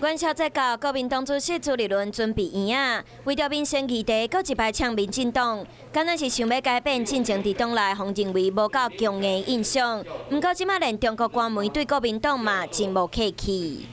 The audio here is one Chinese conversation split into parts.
管消息到国民党主席朱立伦准备院啊，为着民生议题，搁一摆呛民进党，敢若是想要改变进前伫党内，方认为无够强的印象。不过，即马连中国官媒对国民党嘛真无客气。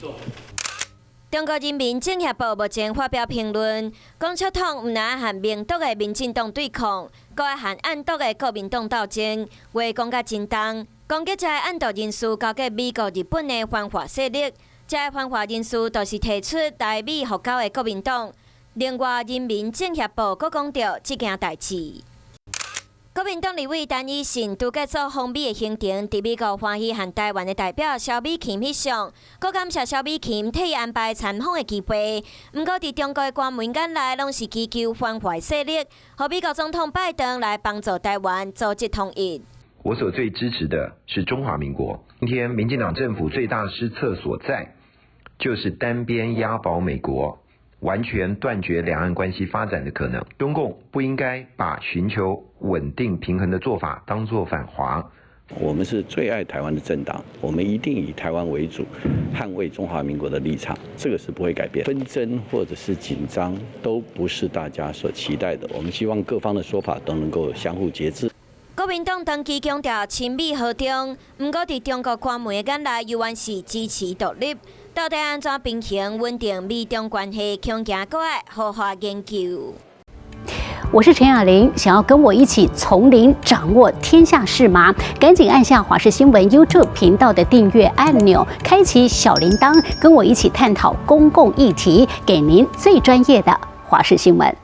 中国人民政协报目前发表评论，讲出统毋能和明独的民进党对抗，搁要和暗独的国民党斗争，话讲甲真重。攻击这暗独人士交给美国、日本的反华势力。这反华人士就是提出台美复交的国民党。另外，人民政协报阁讲到这件代志。国民党立委陈以信拄结束访美的行程，伫美国欢喜和台湾的代表萧美琴翕相，阁感谢萧美琴替伊安排参访的机会。不过，伫中国的官媒眼内，拢是祈求反华势力和美国总统拜登来帮助台湾组织统一。我所最支持的是中华民国。今天民进党政府最大失策所在，就是单边押宝美国，完全断绝两岸关系发展的可能。中共不应该把寻求稳定平衡的做法当作反华。我们是最爱台湾的政党，我们一定以台湾为主，捍卫中华民国的立场，这个是不会改变。纷争或者是紧张都不是大家所期待的。我们希望各方的说法都能够相互节制。国民党长期强调亲美和中，不过伫中国官媒的眼内，犹原是支持独立。到底安怎平衡稳定美中关系，恐惊搁爱好好研究。我是陈雅玲，想要跟我一起从零掌握天下事吗？赶紧按下华视新闻 YouTube 频道的订阅按钮，开启小铃铛，跟我一起探讨公共议题，给您最专业的华视新闻。